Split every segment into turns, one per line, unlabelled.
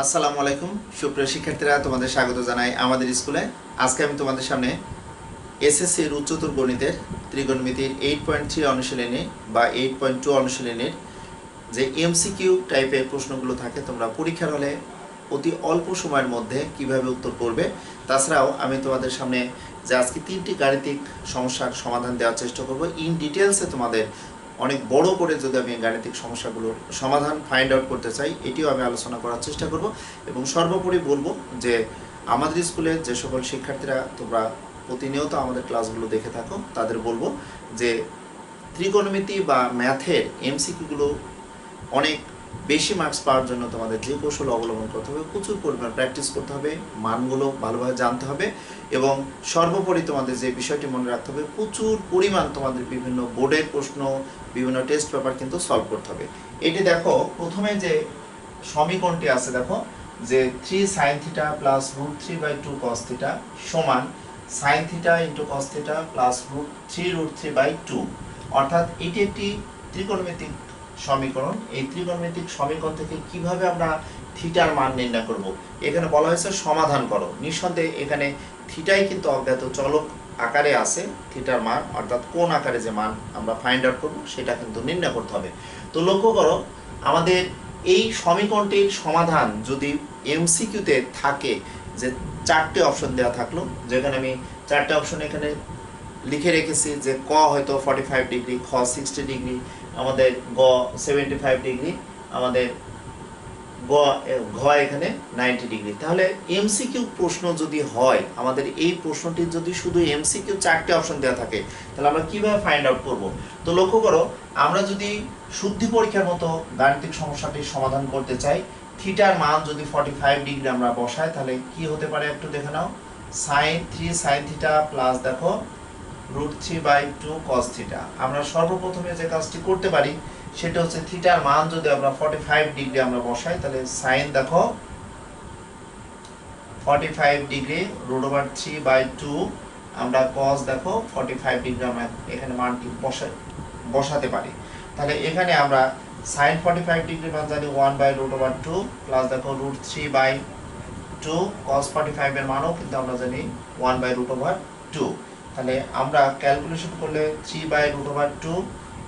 আসসালামু আলাইকুম সুপ্রিয় শিক্ষার্থীরা, তোমাদের স্বাগত জানাই আমাদের স্কুলে। আজকে আমি তোমাদের সামনে এসএসসির উচ্চতর গণিতের ত্রিকোণমিতির 8.3 অনুশীলনী বা 8.2 অনুশীলনীর যে এমসিকিউ টাইপের প্রশ্নগুলো থাকে, তোমরা পরীক্ষার হলে অতি অল্প সময়ের মধ্যে কিভাবে উত্তর করবে। তাছাড়াও আমি তোমাদের সামনে যে আজকে 3টি গাণিতিক সমস্যার সমাধান দেওয়ার চেষ্টা করব ইন ডিটেলসে। তোমাদের অনেক বড় করে যদি আমি গাণিতিক সমস্যাগুলোর সমাধান ফাইন্ড আউট করতে চাই, এটিও আমি আলোচনা করার চেষ্টা করব। এবং সর্বোপরি বলবো যে আমাদের স্কুলের যে সকল শিক্ষার্থীরা তোমরা প্রতিনিয়ত আমাদের ক্লাসগুলো দেখে থাকো, তাদের বলবো যে ত্রিকোণমিতি বা ম্যাথের এমসিকিউগুলো অনেক বেশি মার্কস পাওয়ার জন্য তোমাদের যে কৌশল অবলম্বন করতে হবে, প্রচুর পরিমাণ প্র্যাকটিস করতে হবে, মানগুলো ভালোভাবে জানতে হবে এবং সর্বোপরি তোমাদের যে বিষয়টি মনে রাখতে হবে, প্রচুর পরিমাণ তোমাদের বিভিন্ন বোর্ডের প্রশ্ন, বিভিন্ন টেস্ট পেপার কিন্তু সলভ করতে হবে। এটি দেখো, প্রথমে যে সমীকরণটি আছে দেখো, যে 3 sin θ প্লাস √3/2 cos θ সমান sin θ ইন্টু cos θ প্লাস √3/2, অর্থাৎ এটি একটি ত্রিকোণমিতিক সমীকরণ। এই ত্রিকোণমিতিক সমীকরণ থেকে কিভাবে আমরা থিটার মান নির্ণয় করব, এখানে বলা হয়েছে সমাধান করো। নিঃসন্দেহে এখানে থিটাই কিন্তু অজ্ঞাত চলক আকারে আছে, থিটার মান অর্থাৎ কোন আকারে যে মান আমরা ফাইন্ড আউট করব সেটা কিন্তু নির্ণয় করতে হবে। তো লক্ষ্য করো, আমাদের এই সমীকরণটির সমাধান যদি এমসিকিউতে থাকে, যে 4টে অপশন দেওয়া থাকলো, যেখানে আমি 4টে অপশন এখানে লিখে রেখেছি, যে ক হয়তো 45 ডিগ্রি, খ 60 ডিগ্রি, আমাদের গ 75 ডিগ্রি, আমাদের ঘ এখানে 90 ডিগ্রি। তাহলে এমসিকিউ প্রশ্ন যদি হয়, আমাদের এই প্রশ্নটির যদি শুধু এমসিকিউ 4টে অপশন দেওয়া থাকে, তাহলে আমরা কিভাবে ফাইন্ড আউট করব। তো লক্ষ্য করো, আমরা যদি শুদ্ধি পরীক্ষার মতো গাণিতিক সমস্যাটির সমাধান করতে চাই, থিটার মান যদি 45 ডিগ্রি আমরা বসাই, তাহলে কি হতে পারে একটু দেখে নাও।3 sin θ প্লাস দেখো √3/2 cos θ। আমরা সর্বপ্রথমে যে কাজটি করতে পারি সেটা হচ্ছে, থিটার মান যদি আমরা 45 ডিগ্রি আমরা বসাই, তাহলে সাইন দেখো 45 ডিগ্রি √3/2, আমরা cos দেখো 45 ডিগ্রি আমরা এখানে মানটি বসাতে পারি। তাহলে এখানে আমরা sin 45 ডিগ্রি মান জানি 1/√2 প্লাস দেখো √3/2, cos 45 এর মানও কিন্তু আমরা জানি 1/√2। তাহলে আমরা ক্যালকুলেশন করলে 3/√2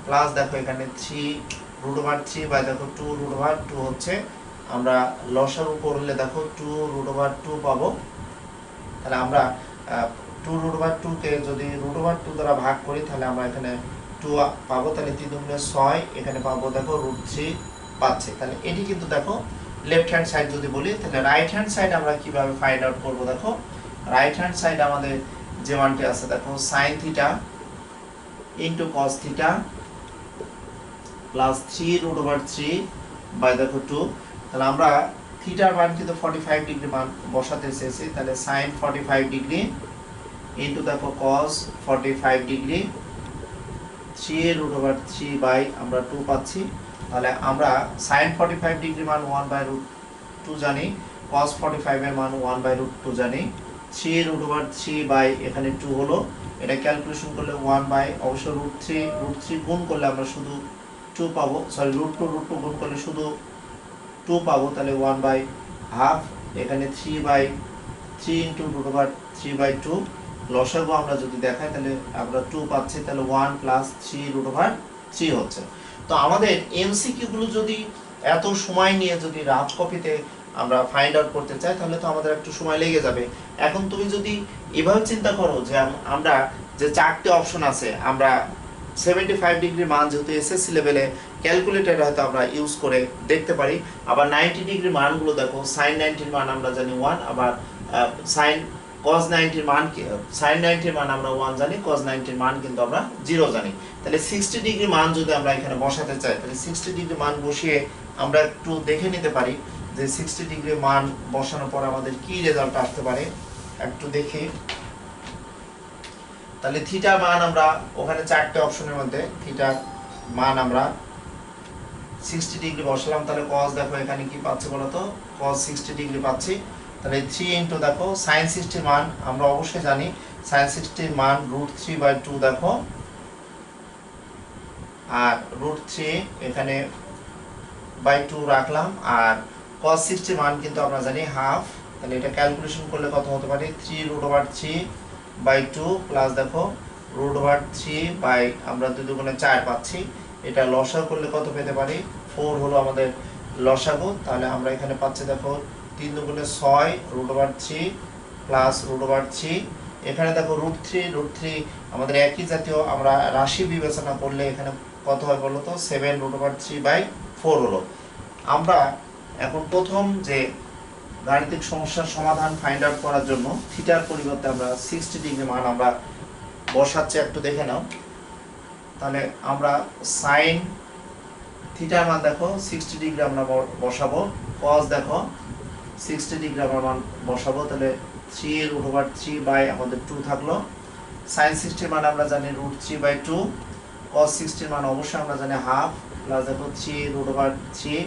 প্লাস দেখো এখানে 3√3 বাই দেখো 2√2 হচ্ছে, আমরা লসাগু করলে দেখো 2√2 পাবো। তাহলে আমরা 2√2 কে যদি √2 দ্বারা ভাগ করি, তাহলে আমরা এখানে 2 পাবো। তাহলে 3 দুগুণে 6, এখানে পাবো দেখো √3 পাচ্ছে। তাহলে এটি কিন্তু দেখো লেফট হ্যান্ড সাইড যদি বলি, তাহলে রাইট হ্যান্ড সাইড আমরা কিভাবে ফাইন্ড আউট করব। দেখো রাইট হ্যান্ড সাইড আমাদের যে মানটি আছে দেখো sin θ into cos θ plus 3√3 by দেখো 2। তাহলে আমরা থিটার মান কিন্তু 45 ডিগ্রি মান বসাতে চেয়েছি, তাহলে sin 45 ডিগ্রি ইন্টু দেখো cos 45 ডিগ্রি 3√3 বাই আমরা 2 পাচ্ছি। তাহলে আমরা sin 45 ডিগ্রি মান 1/√2 জানি, cos 45 এর মান 1/√2 জানি, 3√3 বাই এখানে 2 হলো, এটা ক্যালকুলেশন করলে 1 বাই অবশ্য √3 গুণ করলে আমরা শুধু 2 পাবো, সরি √2 গুণ করলে শুধু 2 পাবো। তাহলে 1/2, এখানে 3/3 ইন্টু √3/2, লসাগু আমরা যদি দেখাই তাহলে আমরা 2 পাচ্ছি, তাহলে 1 প্লাস 3√3 হচ্ছে। তো আমাদের এমসিকিউ গুলো যদি এত সময় নিয়ে যদি রাফ কপিতে আমরা ফাইন্ড আউট করতে চাই, তাহলে তো আমাদের একটু সময় লেগে যাবে। এখন তুমি যদি এভাবে চিন্তা করো যে আমরা যে 4টে অপশন আছে, আমরা 75 ডিগ্রি মান যেহেতু এসএসসি লেভেলে ক্যালকুলেটর হয়তো আমরা ইউজ করে দেখতে পারি, আবার 90 ডিগ্রি মানগুলো দেখো, sin 90 মান আমরা জানি 1, আবার sin cos 90 মান sin 90 মান আমরা 1 জানি, cos 90 মান কিন্তু আমরা 0 জানি। তাহলে 60 ডিগ্রি মান যদি আমরা এখানে বসাতে চাই, তাহলে 60 ডিগ্রি মান বসিয়ে আমরা একটু দেখে নিতে পারি যে 60 ডিগ্রি মান বসানোর পর আমাদের কি রেজাল্ট আসতে পারে একটু দেখি। তাহলে থিটার মান আমরা ওখানে 4টে অপশনের মধ্যে থিটার মান আমরা 60 ডিগ্রি বসালাম, তাহলে cos দেখো এখানে কি পাচ্ছি বলো তো, cos 60 ডিগ্রি পাচ্ছি। তাহলে 3 ইন্টু দেখো sin 60 মান আমরা অবশ্যই জানি, sin 60 মান √3/2 দেখো, আর √3 এখানে বাই 2 রাখলাম, আর cos 60 মান কিন্তু আমরা জানি হাফ, তাহলে এটা ক্যালকুলেশন করলে কত হতে পারে 3√3/2 প্লাস দেখো √3 আমরা 2 দুগুণে 4 পাচ্ছি। এটা লসাগু করলে কত পেতে পারি 4 হলো আমাদের লসাগু, তাহলে আমরা এখানে পাচ্ছি দেখো 3 দুগুণে 6 √3 প্লাস √3। এখানে দেখো √3 আমাদের একই জাতীয়, আমরা রাশি বিবেচনা করলে এখানে কত হয় বলো তো 7√3/4 হলো। আমরা এখন প্রথম যে গাণিতিক সমস্যার সমাধান ফাইন্ড আউট করার জন্য থিটার পরিবর্তে আমরা 60 ডিগ্রি মান আমরা বসাচ্ছি, একটু দেখে নাও। তাহলে আমরা সাইন থিটার মান দেখো 60 ডিগ্রি আমরা বসাবো, কস দেখো 60 ডিগ্রি আমরা মান বসাবো, তাহলে 3√3 আমাদের 2 থাকলো। সাইন 60 মান আমরা জানি √3/2, cos 60 মান অবশ্যই আমরা জানি হাফ, প্লাস দেখো 3√3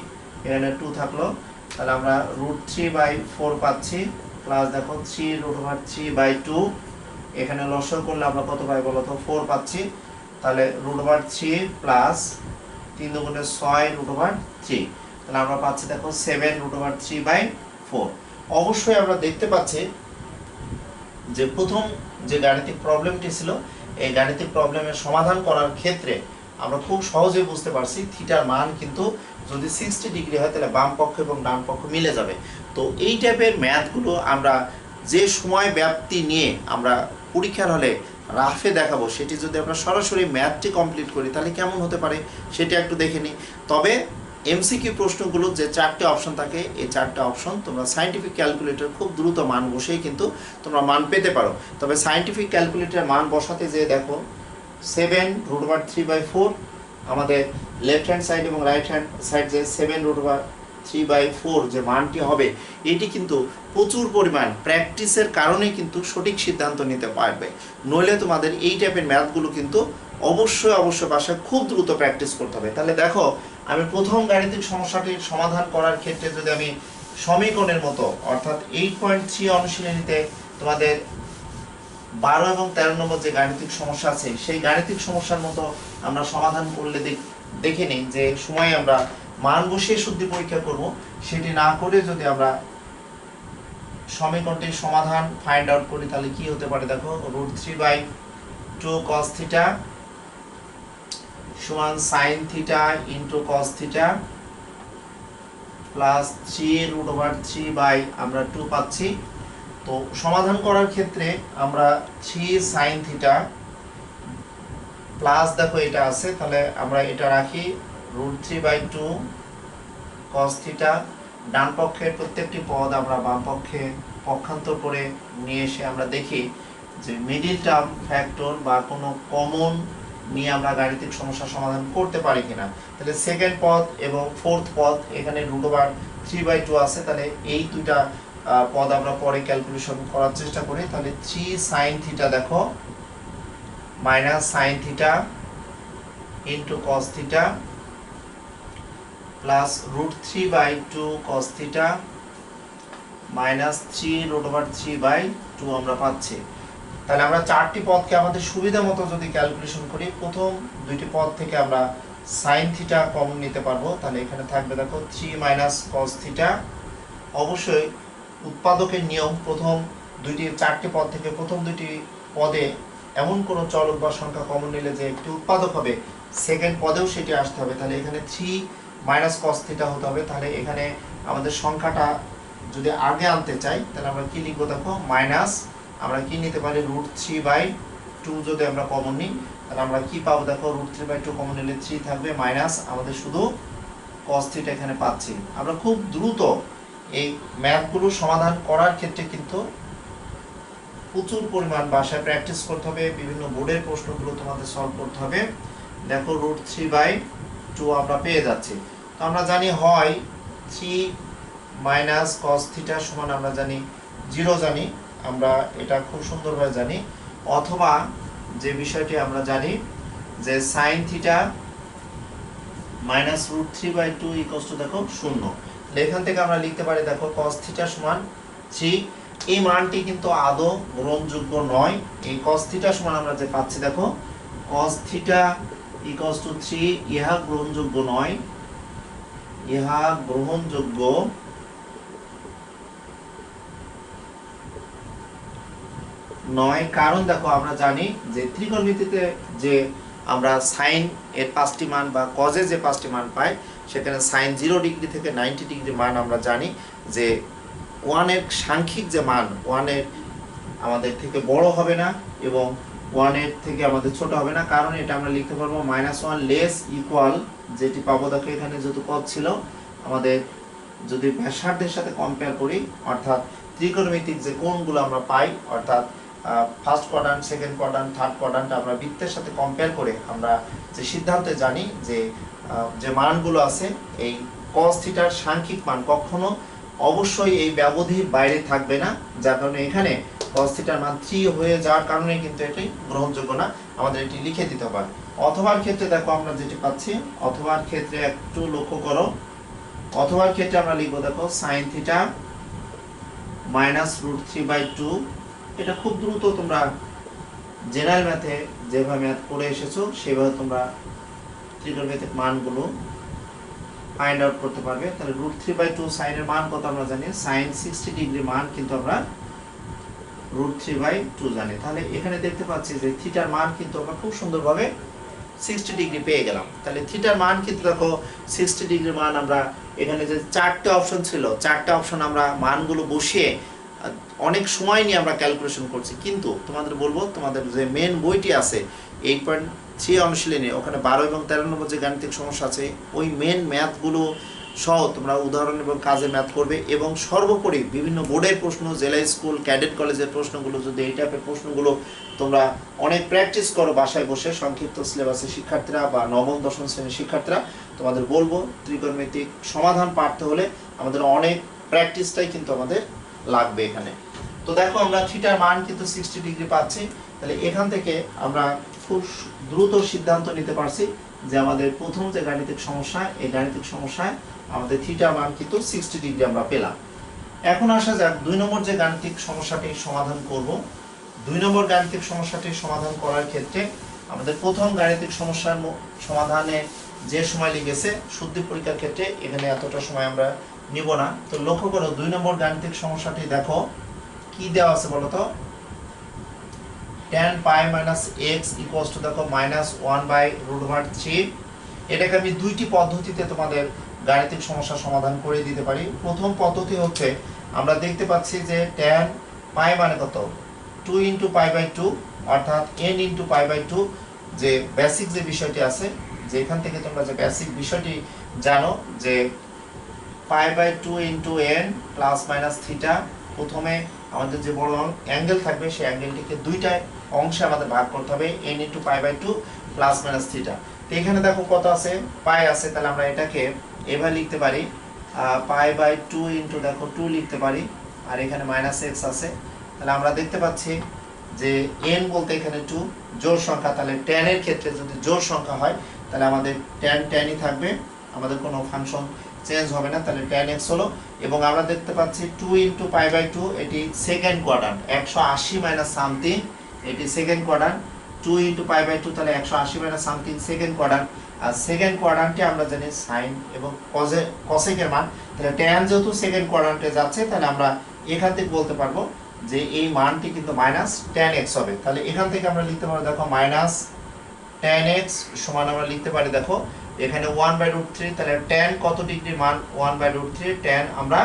এখানে 2 থাকলো, তাহলে আমরা √3/4 পাচ্ছি, প্লাস দেখো 3√3/2 এখানে লসাগু করলে আমরা কত পাই বলো তো 4 পাচ্ছি, তাহলে √3 প্লাস 3 দুগুণে 6√3, তাহলে আমরা পাচ্ছি দেখো 7√3/4। অবশ্যই আমরা দেখতে পাচ্ছি যে প্রথম যে গাণিতিক প্রবলেমটি ছিল এই গাণিতিক প্রবলেমের সমাধান করার ক্ষেত্রে আমরা খুব সহজেই বুঝতে পারছি থিটার মান কিন্তু যদি 60 ডিগ্রি হয় তাহলে বাম পক্ষ এবং ডান পক্ষ মিলে যাবে। তো এই টাইপের ম্যাথগুলো আমরা যে সময় ব্যাপ্তি নিয়ে আমরা পরীক্ষার হলে রাফে দেখাবো, সেটি যদি আমরা সরাসরি ম্যাথটি কমপ্লিট করি তাহলে কেমন হতে পারে সেটা একটু দেখে নিই। তবে এমসিকিউ প্রশ্নগুলো যে 4টে অপশন থাকে এই 4টে অপশন তোমরা সায়েন্টিফিক ক্যালকুলেটর খুব দ্রুত মান বসেই কিন্তু তোমরা মান পেতে পারো। তবে সায়েন্টিফিক ক্যালকুলেটর মান বসাতে যে দেখো 7√3/4 আমাদের লেফট হ্যান্ড সাইড এবং রাইট হ্যান্ড সাইড যে 7√3/4 যে মানটি হবে এটি কিন্তু প্রচুর পরিমাণ প্র্যাকটিসের কারণে কিন্তু সঠিক সিদ্ধান্ত নিতে পারবে, নইলে তোমাদের এই টাইপের ম্যাথগুলো কিন্তু অবশ্যই বাসায় খুব দ্রুত প্র্যাকটিস করতে হবে। তাহলে দেখো আমি প্রথম গাণিতিক সমস্যাটির সমাধান করার ক্ষেত্রে যদি আমি সমীকরণের মতো অর্থাৎ 8.3 অনুশীলনীতে তোমাদের 12 এবং 13 নম্বর যে গাণিতিক সমস্যা আছে সেই গাণিতিক সমস্যার মতো আমরা সমাধান করলে দেখে নিই যে সময় আমরা মান বসিয়ে শুদ্ধি পরীক্ষা করব, সেটি না করে যদি আমরা সমীকরণটির সমাধান ফাইন্ড আউট করি তাহলে কি হতে পারে দেখো √3/2 cos থিটা সমান sin theta into cos theta plus 3√3 আমরা 2 পাচ্ছি। তো সমাধান করার ক্ষেত্রে আমরা 3 sin থিটা প্লাস দেখো এটা আছে, তাহলে আমরা এটা রাখি √3/2 cos থিটা, ডান পক্ষের প্রত্যেকটি পদ আমরা বাম পক্ষে পক্ষান্তর করে নিয়ে এসে আমরা দেখি যে মিডল টার্ম ফ্যাক্টর বা কোনো কমন নিয়ে আমরা গাণিতিক সমস্যার সমাধান করতে পারি কিনা। তাহলে সেকেন্ড পদ এবং ফোর্থ পদ এখানে √3/2 আছে, তাহলে এই দুইটা পদ আমরা পরে ক্যালকুলেশন করার চেষ্টা করি। তাহলে 3 sin থিটা দেখো minus sin theta into cos theta plus √3/2 cos theta minus 3√3/2 আমরা পাচ্ছি। তাহলে আমরা চারটি পদকে আমাদের সুবিধা মতো যদি ক্যালকুলেশন করি, প্রথম দুইটি পদ থেকে আমরা sin থিটা কমন নিতে পারবো, তাহলে এখানে থাকবে দেখো 3 মাইনাস cos থিটা। অবশ্যই উৎপাদকের নিয়ম প্রথম চারটি পদ থেকে প্রথম দুইটি পদে এমন কোনো চলক বা সংখ্যা কমন নিলে যে একটি উৎপাদক হবে সেকেন্ড পদেও সেটি আসতে হবে, তাহলে এখানে 3 মাইনাস cos থিটা হতে হবে। তাহলে এখানে আমাদের সংখ্যাটা যদি আগে আনতে চাই তাহলে আমরা কি লিখবো দেখো মাইনাস আমরা কি নিতে পারি √3/2 যদি আমরা কমন নিই তাহলে আমরা কি পাবো দেখো √3/2 কমন নিলে 3 থাকবে মাইনাস আমাদের শুধু cos থিটা এখানে পাচ্ছি। আমরা খুব দ্রুত এই ম্যাথগুলো সমাধান করার ক্ষেত্রে কিন্তু প্রচুর পরিমাণ বাসায় প্র্যাকটিস করতে হবে, বিভিন্ন বোর্ডের প্রশ্নগুলো তোমাদের সলভ করতে হবে। দেখো √3/2 আমরা পেয়ে যাচ্ছি। তো আমরা জানি হয় 3 মাইনাস cos থিটা সমান আমরা জানি 0 জানি, আমরা এটা খুব সুন্দরভাবে জানি, অথবা যে বিষয়টি আমরা জানি যে sin theta minus √3/2 equals to দেখো 0। এখান থেকে আমরা লিখতে পারি দেখো cos থিটা সমান 3। এই মানটি কিন্তু আদৌ গ্রহণযোগ্য নয়, এই cos থিটা সমান আমরা যে পাচ্ছি দেখো cos থিটা ইকুয়ালস টু 3, ইহা গ্রহণযোগ্য নয়, ইহা গ্রহণযোগ্য নয়, কারণ দেখো আমরা জানি যে ত্রিকোণমিতিতে যে আমরা সাইন এর 5টি মান বা কজে যে 5টি মান পাই, সেখানে সাইন 0 ডিগ্রি থেকে 90 ডিগ্রি মান আমরা জানি যে 1 এর সাংখ্যিক যে মান 1 এর আমাদের থেকে বড় হবে না এবং 1 এর থেকে আমাদের ছোট হবে না, কারণ এটা আমরা লিখতে পারবো -1 লেস ইকুয়াল, যেটি পাবো দেখো এখানে যেহেতু পদ ছিল আমাদের যদি ব্যাসার্ধের সাথে কম্পেয়ার করি, অর্থাৎ ত্রিকোণমিতিক যে কোণগুলো আমরা পাই, অর্থাৎ first quadrant, second quadrant, third quadrant আমরা বৃত্তের সাথে কম্পেয়ার করে আমরা যে সিদ্ধান্তে জানি যে যে মানগুলো আছে এই cos থিটার সাংখ্যিক মান কখনো অবশ্যই এই ব্যবধির বাইরে থাকবে না, যার কারণে এখানে cos থিটার মান 3 হয়ে যাওয়ার কারণে কিন্তু এটি গ্রহণযোগ্য না, আমাদের এটি লিখে দিতে হবে। অথবার ক্ষেত্রে দেখো আমরা যেটি পাচ্ছি, অথবার ক্ষেত্রে একটু লক্ষ্য করো, অথবার ক্ষেত্রে আমরা লিখবো দেখো sin থিটা -√3/2। এটা খুব দ্রুত তোমরা জেনারেল ম্যাথে যেভাবে ম্যাথ করে এসেছো সেভাবে তোমরা ত্রিকোণমিতিক মানগুলো ফাইন্ড আউট করতে পারবে। তাহলে √3/2 sin এর মান কত আমরা জানি, sin 60 ডিগ্রি মান কিন্তু আমরা √3/2 জানি। তাহলে এখানে দেখতে পাচ্ছি যে থিটার মান কিন্তু আমরা খুব সুন্দরভাবে 60 ডিগ্রি পেয়ে গেলাম। তাহলে থিটার মান কিন্তু দেখো 60 ডিগ্রি মান আমরা এখানে যে 4টে অপশন ছিল, 4টে অপশন আমরা মানগুলো বসিয়ে অনেক সময় নিয়ে আমরা ক্যালকুলেশন করছি, কিন্তু তোমাদের বলবো তোমাদের যে মেন বইটি আছে 8.3 অনুশীলনী, ওখানে 12 এবং 13 নম্বর যে গাণিতিক সমস্যা আছে ওই মেন ম্যাথগুলো সহ তোমরা উদাহরণ এবং কাজে ম্যাথ করবে, এবং সর্বোপরি বিভিন্ন বোর্ডের প্রশ্ন, জেলা স্কুল, ক্যাডেট কলেজের প্রশ্নগুলো, যদি এই টাইপের প্রশ্নগুলো তোমরা অনেক প্র্যাকটিস করো বাসায় বসে সংক্ষিপ্ত সিলেবাসের শিক্ষার্থীরা বা নবম দশম শ্রেণীর শিক্ষার্থীরা, তোমাদের বলবো ত্রিকোণমিতিক সমাধান পারতে হলে আমাদের অনেক প্র্যাকটিসটাই কিন্তু আমাদের লাগবে এখানে। তো দেখো আমরা থিটার মান কিন্তু 60 ডিগ্রি পাচ্ছি, তাহলে এখান থেকে আমরা খুব দ্রুত সিদ্ধান্ত নিতে পারছি যে আমাদের প্রথম যে গাণিতিক সমস্যা, এই গাণিতিক সমস্যায় আমাদের থিটার মান কিন্তু 60 ডিগ্রি আমরা পেলাম। এখন আসা যাক 2 নম্বর যে গাণিতিক সমস্যাটি সমাধান করব। 2 নম্বর গাণিতিক সমস্যাটি সমাধান করার ক্ষেত্রে আমাদের প্রথম গাণিতিক সমস্যার সমাধানে যে সময় লেগেছে শুদ্ধি পরীক্ষার ক্ষেত্রে এখানে এতটা সময় আমরা নিব না। তো লক্ষ্য করো 2 নম্বর গাণিতিক সমস্যাটি দেখো কি দেওয়া আছে বলো তো, tan pi - x equals to দেখো -1/√3। এটাকে আমি দুইটি পদ্ধতিতে তোমাদের গাণিতিক সমস্যা সমাধান করে দিতে পারি। প্রথম পদ্ধতি হচ্ছে আমরা দেখতে পাচ্ছি যে tan pi মানে কত 2 × π/2, অর্থাৎ n × π/2, যে বেসিক যে বিষয়টি আছে, যে এখান থেকে তোমরা যে বেসিক বিষয়টি জানো যে π/2 × n ± থিটা, প্রথমে আমাদের যে বড় অ্যাঙ্গেল থাকবে সেই অ্যাঙ্গেলটিকে দুইটা অংশে আমাদের ভাগ করতে হবে, n × π/2 ± থিটা। তো এখানে দেখো কত আছে, পাই আছে, তাহলে আমরা এটাকে এভাবে লিখতে পারি π/2 × দেখো 2 লিখতে পারি, আর এখানে -x আছে। তাহলে আমরা দেখতে পাচ্ছি যে n বলতে এখানে 2 জোড় সংখ্যা, তাহলে tan এর ক্ষেত্রে যদি জোড় সংখ্যা হয় তাহলে আমাদের tan ই থাকবে, আমাদের কোনো ফাংশন চেঞ্জ হবে না, তাহলে tan x হলো। এবং আমরা দেখতে পাচ্ছি 2 × π/2 এটি সেকেন্ড কোয়াড্রান্ট, 180 মাইনাস সামথিং, এটি সেকেন্ড কোয়াড্রান্ট। 2 × π/2 তাহলে 180 মাইনাস সামথিং সেকেন্ড কোয়াড্রান্ট। আর সেকেন্ড কোয়াড্রান্টে আমরা জানি সাইন এবং কসেকের মান, তাহলে tan যেহেতু সেকেন্ড কোয়াড্রান্টে যাচ্ছে তাহলে আমরা এখান থেকে বলতে পারবো যে এই মানটি কিন্তু -tan x হবে। তাহলে এখান থেকে আমরা লিখতে পারবো দেখো -tan x সমান আমরা লিখতে পারি দেখো এখানে 1/√3, তাহলে tan কত ডিগ্রি মান 1/√3, tan আমরা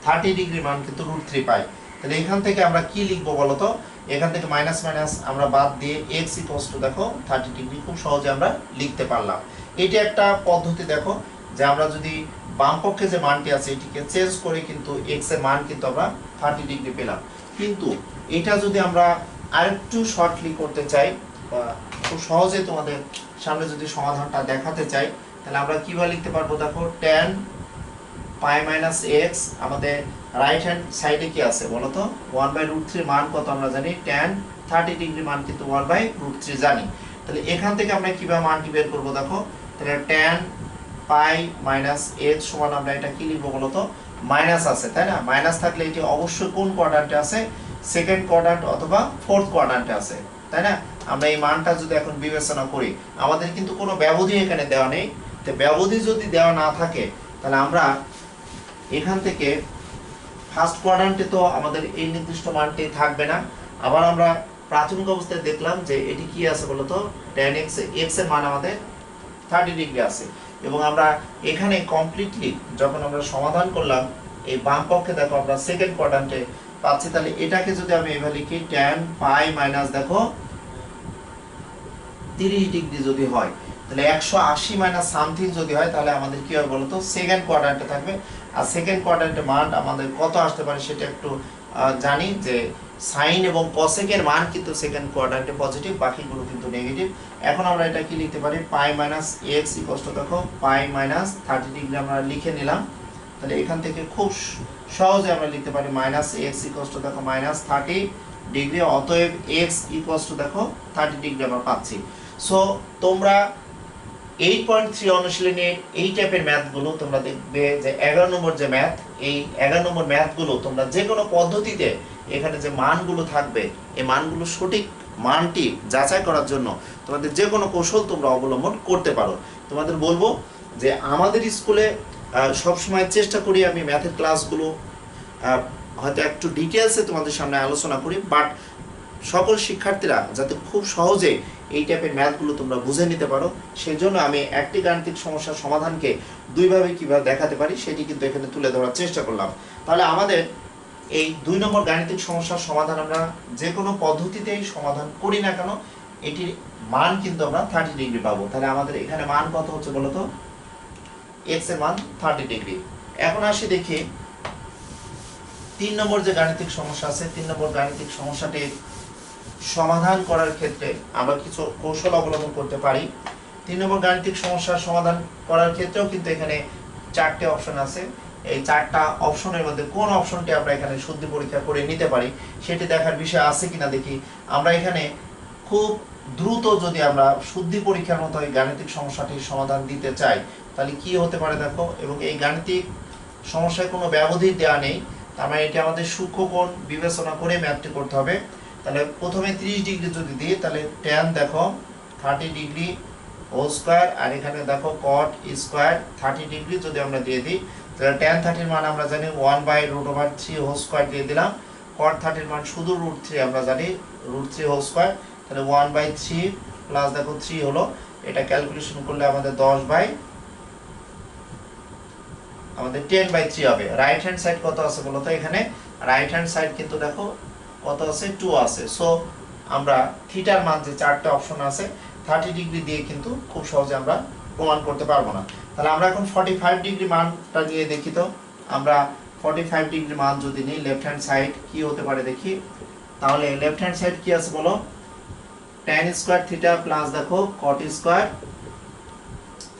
30 ডিগ্রি মান কিন্তু √3 পাই। তাহলে এখান থেকে আমরা কি লিখবো বলতো, এখান থেকে মাইনাস মাইনাস আমরা বাদ দিয়ে x ইকুয়ালস টু দেখো 30 ডিগ্রি খুব সহজে আমরা লিখতে পারলাম। এটা একটা পদ্ধতি দেখো যে আমরা যদি বাম পক্ষে যে মানটি আছে এটিকে চেঞ্জ করে কিন্তু x এর মান কিন্তু আমরা 30 ডিগ্রি পেলাম। কিন্তু এটা যদি আমরা আরেকটু শর্টলি করতে চাই বা খুব সহজে তোমাদের সামনে যদি সমাধানটা দেখাতে চাই তাহলে আমরা কিভাবে লিখতে পারবো দেখো tan pi - x, আমাদের রাইট হ্যান্ড সাইডে কি আছে বলো তো 1/√3 মান কত আমরা জানি, tan 30 ডিগ্রি মান কিন্তু 1/√3 জানি। তাহলে এখান থেকে আমরা কিভাবে মানটি বের করব দেখো, তাহলে tan pi - x সমান আমরা এটা কি লিখবো বলো তো, মাইনাস আছে তাই না, মাইনাস থাকলে এটি অবশ্যই কোন কোয়াড্রান্টে আছে, সেকেন্ড কোয়াড্রান্ট অথবা ফোর্থ কোয়াড্রান্টে আছে তাই না। আমরা এই মানটা যদি এখন বিবেচনা করি আমাদের কিন্তু কোনো ব্যবধি এখানে দেওয়া নেই, তো ব্যবধি যদি দেওয়া না থাকে তাহলে আমরা এখান থেকে ফার্স্ট কোয়াড্রান্টে তো আমাদের এই নির্দিষ্ট মানটি থাকবে না। আবার আমরা প্রাথমিক অবস্থায় দেখলাম যে এটি কি আছে বলতো, tan x এর মান আমাদের 30 ডিগ্রি আছে, এবং আমরা এখানে কমপ্লিটলি যখন আমরা সমাধান করলাম এই বাম পক্ষে দেখো আমরা সেকেন্ড কোয়াড্রান্টে পাচ্ছি। তাহলে এটাকে যদি আমি এভাবে লিখি tan পাই মাইনাস দেখো 30 ডিগ্রি যদি হয়, তাহলে 180 মাইনাস সামথিং যদি হয়, তাহলে আমাদের কি হবে বলতো, সেকেন্ড কোয়াড্রান্টে থাকবে। আর সেকেন্ড কোয়াড্রান্টে মান আমাদের কত আসতে পারে সেটা একটু জানি যে সাইন এবং কসেকের মান কিন্তু সেকেন্ড কোয়াড্রান্টে পজিটিভ, বাকিগুলো কিন্তু নেগেটিভ। এখন আমরা এটা কি লিখতে পারি, পাই মাইনাস এক্স ইকুয়াল টু দেখো পাই মাইনাস 30 ডিগ্রি আমরা লিখে নিলাম। তাহলে এখান থেকে খুব সহজে আমরা লিখতে পারি মাইনাস এক্স ইকুয়াল টু দেখো মাইনাস 30 ডিগ্রি, অতএব এক্স ইকুয়াল টু দেখো 30 ডিগ্রি আমরা পাচ্ছি। সো তোমরা 8.3 অনুশীলনের এই টাইপের ম্যাথগুলো তোমরা দেখবে যে 11 নম্বর যে ম্যাথ, এই 11 নম্বর ম্যাথগুলো তোমরা যে কোনো পদ্ধতিতে এখানে যে মানগুলো থাকবে এই মানগুলো সঠিক মানটি যাচাই করার জন্য তোমাদের যে কোনো কৌশল তোমরা অবলম্বন করতে পারো। তোমাদের বলবো যে আমাদের স্কুলে সবসময় চেষ্টা করি আমি ম্যাথের ক্লাসগুলো হয়তো একটু ডিটেলসে তোমাদের সামনে আলোচনা করি, বাট সকল শিক্ষার্থীরা যাতে খুব সহজে এই টাইপের ম্যাথগুলো তোমরা বুঝে নিতে পারো, সেই জন্য আমি একটি গাণিতিক সমস্যার সমাধানকে দুইভাবে কিভাবে দেখাতে পারি সেটি কিন্তু এখানে তুলে ধরার চেষ্টা করলাম। তাহলে আমাদের এই 2 নম্বর গাণিতিক সমস্যার সমাধান আমরা যে কোনো পদ্ধতিতেই সমাধান করি না কেন এটির মান কিন্তু আমরা 30 ডিগ্রি পাবো। তাহলে আমাদের এখানে মান কত হচ্ছে বলো তো, x এর মান 30 ডিগ্রি। এখন আসি দেখি 3 নম্বর যে গাণিতিক সমস্যা আছে, 3 নম্বর গাণিতিক সমস্যাটি সমাধান করার ক্ষেত্রে আমরা কিছু কৌশল অবলম্বন করতে পারি। 3 নম্বর গাণিতিক সমস্যার সমাধান করার ক্ষেত্রেও কিন্তু এখানে 4টে অপশন আছে। এই 4টা অপশনের মধ্যে কোন অপশনটি আমরা এখানে শুদ্ধি পরীক্ষা করে নিতে পারি সেটি দেখার বিষয় আছে কিনা দেখি। আমরা এখানে খুব দ্রুত যদি আমরা শুদ্ধি পরীক্ষার মতো এই গাণিতিক সমস্যাটির সমাধান দিতে চাই তাহলে কি হতে পারে দেখো, এবং এই গাণিতিক সমস্যায় কোনো ব্যবধি দেওয়া নেই, তার মানে এটি আমাদের সূক্ষ্মকোণ বিবেচনা করে ম্যাথটি করতে হবে। তাহলে প্রথমে 30 ডিগ্রি যদি দিই তাহলে tan দেখো 30 ডিগ্রি হোল স্কয়ার, আর এখানে দেখো cot স্কয়ার 30 ডিগ্রি যদি আমরা দিয়ে দিই তাহলে tan 30 এর মান আমরা জানি 1/√3 হোল স্কয়ার দিয়ে দিলাম, cot 30 এর মান শুধু √3 আমরা জানি √3 হোল স্কয়ার, তাহলে 1/3 প্লাস দেখো 3 হলো, এটা ক্যালকুলেশন করলে আমাদের 10/3 হবে। রাইট হ্যান্ড সাইড কত আছে বলো তো, এখানে রাইট হ্যান্ড সাইড কিন্তু দেখো কত আছে, 2 আছে। সো আমরা থিটার মান যে 4টা অপশন আছে 30 ডিগ্রি দিয়ে কিন্তু খুব সহজে আমরা প্রমাণ করতে পারবো না। তাহলে আমরা এখন 45 ডিগ্রি মানটা নিয়ে দেখি। তো আমরা 45 ডিগ্রি মান যদি নিই লেফট হ্যান্ড সাইড কি হতে পারে দেখি। তাহলে লেফট হ্যান্ড সাইড কি আছে বলো, tan স্কয়ার থিটা প্লাস দেখো cot স্কয়ার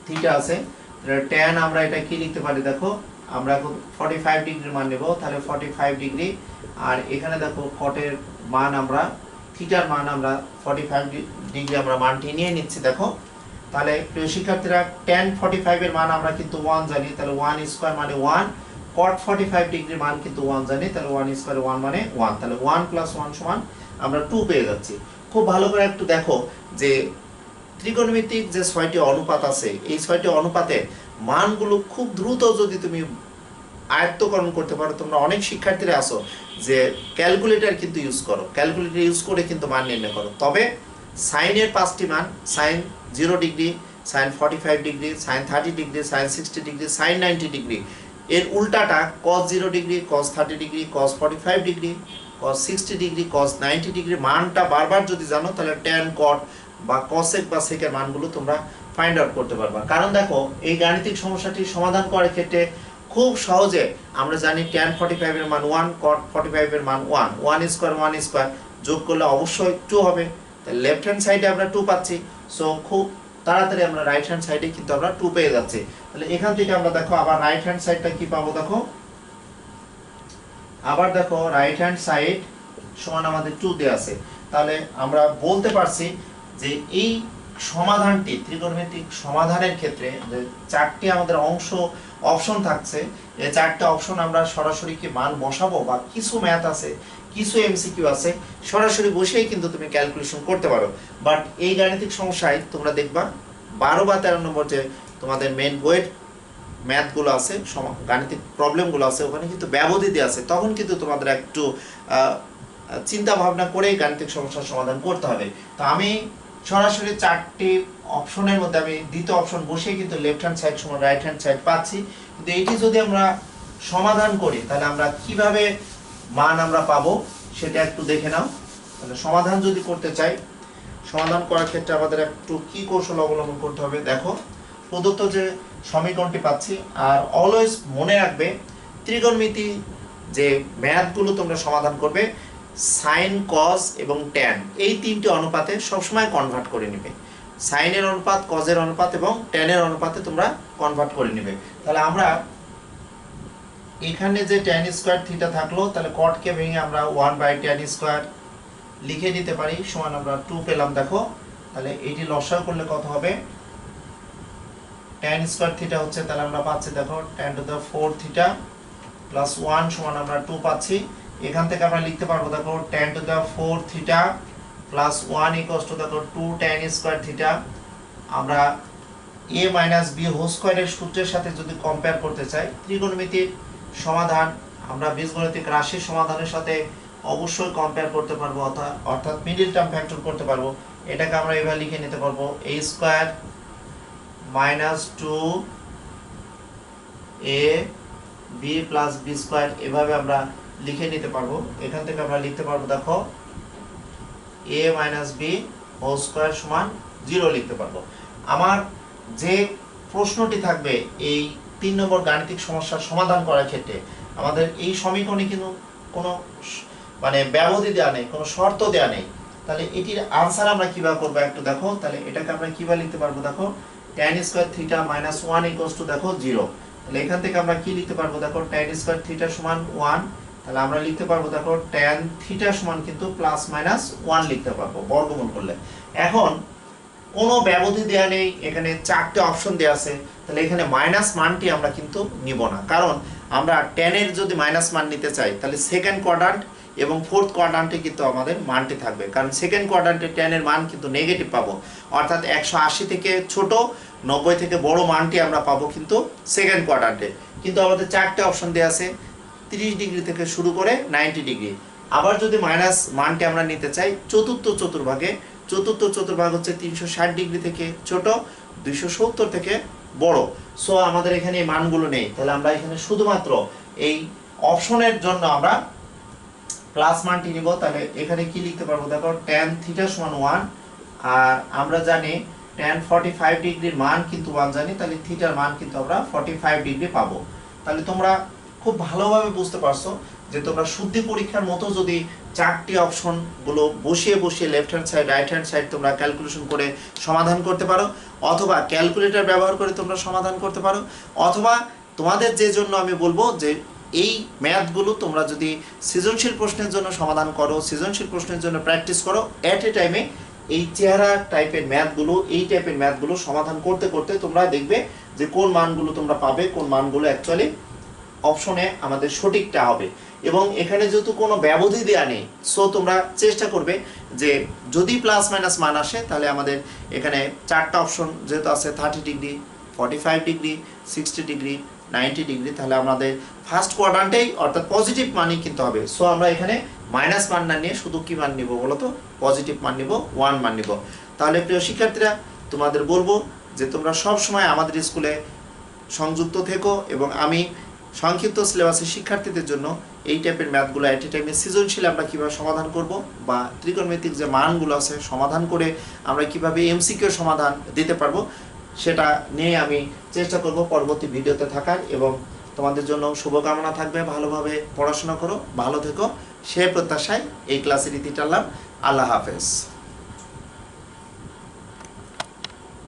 থিটা আছে। তাহলে tan আমরা এটা কি লিখতে পারি দেখো, আমরা এখন 45 ডিগ্রি মান নেব, তাহলে 45 ডিগ্রি, আর এখানে দেখো cot এর মান আমরা থিটার মান আমরা 45 ডিগ্রি আমরা মানটি নিয়ে নিচ্ছি দেখো। তাহলে প্রিয় শিক্ষার্থীরা tan 45 এর মান আমরা কিন্তু 1 জানি, তাহলে 1 স্কয়ার মানে 1, cot 45 ডিগ্রি মান কিন্তু 1 জানি, তাহলে 1 স্কয়ার 1 মানে 1, তাহলে 1 + 1 সমান আমরা 2 পেয়ে যাচ্ছি। খুব ভালো করে একটু দেখো যে ত্রিকোণমিতিক যে 6টি অনুপাত আছে এই 6টি অনুপাতের মানগুলো খুব দ্রুত যদি তুমি আয়ত্তকরণ করতে পারো, তোমরা অনেক শিক্ষার্থীরা আছো যে ক্যালকুলেটর কিন্তু ইউজ করো, ক্যালকুলেটর ইউজ করে কিন্তু মান নির্ণয় করো, তবে সাইনের 5টি মান, sine 0 degree, sine 45 degree, sine 30 degree, sine 60 degree, sine 90 degree, এর উল্টাটা cos 0 degree, cos 30 degree, cos 45 degree, cos 60 degree, cos 90 degree মানটা বারবার যদি জানো তাহলে tan cot বা cosec বা sec এর মানগুলো তোমরা ফাইন্ড আউট করতে পারবা। কারণ দেখো এই গাণিতিক সমস্যাটি সমাধান করার ক্ষেত্রে খুব সহজে আমরা জানি tan 45 এর মান 1, cot 45 এর মান 1, 1 স্কয়ার 1 স্কয়ার যোগ করলে অবশ্যই 2 হবে, তাহলে লেফট হ্যান্ড সাইডে আমরা 2 পাচ্ছি। সো খুব তাড়াতাড়ি আমরা রাইট হ্যান্ড সাইডে কিন্তু আমরা 2 পেয়ে যাচ্ছি। তাহলে এখান থেকে আমরা দেখো আবার রাইট হ্যান্ড সাইডটা কি পাবো দেখো, আবার দেখো রাইট হ্যান্ড সাইড সমান আমাদের 2 দেয়া আছে। তাহলে আমরা বলতে পারছি যে এই সমাধানটি ত্রিকোণমিতিক সমাধানের ক্ষেত্রে যে 4টি আমাদের অপশন থাকছে, এই 4টা অপশন আমরা সরাসরি কি মান বসাবো বা কিছু ম্যাথ আছে, কিছু এমসিকিউ আছে, সরাসরি বসেই কিন্তু তুমি ক্যালকুলেশন করতে পারো। বাট এই গাণিতিক সমস্যায় তোমরা দেখবা 12 বা 13 নম্বর যে তোমাদের মেইন বইয়ের ম্যাথগুলো আছে, গাণিতিক প্রবলেমগুলো আছে, ওখানে কিন্তু ব্যবধি দেওয়া আছে, তখন কিন্তু তোমাদের একটু চিন্তা ভাবনা করেই গাণিতিক সমস্যার সমাধান করতে হবে। তো আমি সরাসরি 4টি অপশনের মধ্যে আমি দ্বিতীয় অপশন বসিয়ে কিন্তু লেফট হ্যান্ড সাইড সমান রাইট হ্যান্ড সাইড পাচ্ছি। কিন্তু এটি যদি আমরা সমাধান করি তাহলে আমরা কিভাবে মান আমরা পাবো সেটা একটু দেখে নাও। তাহলে সমাধান যদি করতে চাই, সমাধান করার ক্ষেত্রে আমাদের একটু কি কৌশল অবলম্বন করতে হবে। দেখো, প্রদত্ত যে সমীকরণটি পাচ্ছি, আর অলওয়েজ মনে রাখবে ত্রিকোণমিতি যে ম্যাথগুলো তোমরা সমাধান করবে সাইন, কজ এবং ট্যান এই 3টি অনুপাতে সবসময় কনভার্ট করে নেবে। সাইনের অনুপাত, কজের অনুপাত এবং ট্যানের অনুপাতে তোমরা কনভার্ট করে নেবে। তাহলে আমরা এখানে যে ট্যান স্কোয়ার থিটা থাকলো, তাহলে কটকে ভেঙে আমরা 1/tan স্কোয়ার লিখে দিতে পারি, সমান আমরা 2 পেলাম। দেখো, তাহলে এটি লসাগু করলে কত হবে, tan স্কোয়ার থিটা হচ্ছে, তাহলে আমরা পাচ্ছি দেখো tan to the 4 theta plus 1 সমান আমরা 2 পাচ্ছি। এখান থেকে আমরা লিখতে পারবো দেখো tan to the 4 theta plus 1 equals to দেখো 2 tan স্কোয়ার থিটা। আমরা a মাইনাস b হোল স্কোয়ারের সূত্রের সাথে যদি কম্পেয়ার করতে চাই, ত্রিকোণমিতির সমাধান আমরা বীজগণিতিক রাশির সমাধানের সাথে অবশ্যই কম্পেয়ার করতে পারবো, অর্থাৎ মিডল টার্ম ফ্যাক্টর করতে পারবো। এটাকে আমরা এভাবে লিখে নিতে পারবো a square minus 2 a b plus b square, এভাবে আমরা লিখে নিতে পারবো। এখান থেকে আমরা লিখতে পারবো দেখো a minus b whole square সমান 0 লিখতে পারবো। আমার যে প্রশ্নটি থাকবে এই 3 নম্বর গাণিতিক সমস্যার সমাধান করার ক্ষেত্রে, আমাদের এই সমীকরণে কিন্তু কোনো মানে ব্যবধি দেওয়া নেই, কোনো শর্ত দেওয়া নেই। তাহলে এটির আনসার আমরা কিভাবে করবো একটু দেখো। তাহলে এটাকে আমরা কিভাবে লিখতে পারবো দেখো, tan square theta minus 1 equals to দেখো 0। তাহলে এখান থেকে আমরা কি লিখতে পারবো দেখো, tan স্কোয়ার থিটা সমান 1। তাহলে আমরা লিখতে পারবো দেখো tan থিটা সমান কিন্তু প্লাস মাইনাস 1 লিখতে পারবো বর্গমূল করলে। এখন কোনো ব্যবধি দেওয়া নেই, এখানে 4টে অপশন দেওয়া আছে, তাহলে এখানে মাইনাস মানটি আমরা কিন্তু নিব না, কারণ আমরা tan এর যদি মাইনাস মান নিতে চাই তাহলে সেকেন্ড কোয়াড্রান্ট এবং ফোর্থ কোয়াড্রান্টে কিন্তু আমাদের মানটি থাকবে, কারণ সেকেন্ড কোয়াড্রান্টে tan এর মান কিন্তু নেগেটিভ পাবো, অর্থাৎ 180 থেকে ছোট, 90 থেকে বড় মানটি আমরা পাবো কিন্তু সেকেন্ড কোয়াড্রান্টে। কিন্তু আমাদের 4টে অপশন দেওয়া আছে, 30 ডিগ্রি থেকে শুরু করে 90 ডিগ্রি। আবার যদি মাইনাস মানটি আমরা নিতে চাই চতুর্থ চতুর্ভাগে, চতুর্থ চতুর্ভাগ হচ্ছে 360 ডিগ্রি থেকে ছোট, 270 থেকে বড়। সো আমাদের এখানে এই মানগুলো নেই, তাহলে আমরা এখানে শুধুমাত্র এই অপশনের জন্য আমরা প্লাস মানটি নিব। তাহলে এখানে কি লিখতে পারবো দেখো, tan থিটা সমান 1, আর আমরা জানি tan 45 ডিগ্রির মান কিন্তু 1 জানি, তাহলে থিটার মান কিন্তু আমরা 45 ডিগ্রি পাবো। তাহলে তোমরা খুব ভালোভাবে বুঝতে পারছো যে তোমরা শুদ্ধি পরীক্ষার মতো যদি 4টি অপশনগুলো বসিয়ে বসিয়ে left hand side right hand side তোমরা ক্যালকুলেশন করে সমাধান করতে পারো, অথবা ক্যালকুলেটর ব্যবহার করে তোমরা সমাধান করতে পারো, অথবা তোমাদের যে জন্য আমি বলবো যে এই ম্যাথগুলো তোমরা যদি সৃজনশীল প্রশ্নের জন্য সমাধান করো, সৃজনশীল প্রশ্নের জন্য প্র্যাকটিস করো, অ্যাট এ টাইমে এই চেহারা টাইপের ম্যাথগুলো, এই টাইপের ম্যাথগুলো সমাধান করতে করতে তোমরা দেখবে যে কোন মানগুলো তোমরা পাবে, কোন মানগুলো অ্যাকচুয়ালি অপশনে আমাদের সঠিকটা হবে। এবং এখানে যেহেতু কোনো ব্যবধি দেওয়া নেই, সো তোমরা চেষ্টা করবে যে যদি প্লাস মাইনাস মান আসে তাহলে আমাদের এখানে 4টা অপশন যেহেতু আছে 30 ডিগ্রি, 45 ডিগ্রি, 60 ডিগ্রি, 90 ডিগ্রি, তাহলে আমাদের ফার্স্ট কোয়াড্রান্টেই অর্থাৎ পজিটিভ মানই কিন্তু হবে। সো আমরা এখানে মাইনাস মান না নিয়ে শুধু কি মান নিব বলো তো, পজিটিভ মান নিব, 1 মান নিব। তাহলে প্রিয় শিক্ষার্থীরা, তোমাদের বলবো যে তোমরা সব সময় আমাদের স্কুলে সংযুক্ত থেকো, এবং আমি সংক্ষিপ্ত সিলেবাসের শিক্ষার্থীদের জন্য এই টাইপের ম্যাথগুলো অ্যাট এ টাইমে সৃজনশীল আমরা কীভাবে সমাধান করব, বা ত্রিকোণমিতিক যে মানগুলো আছে সমাধান করে আমরা কিভাবে এমসিকিউ সমাধান দিতে পারবো, সেটা নিয়ে আমি চেষ্টা করব পরবর্তী ভিডিওতে থাকার। এবং তোমাদের জন্য শুভকামনা থাকবে, ভালোভাবে পড়াশোনা করো, ভালো থেকো, সে প্রত্যাশায় এই ক্লাসের ইতি টানলাম। আল্লাহ হাফেজ।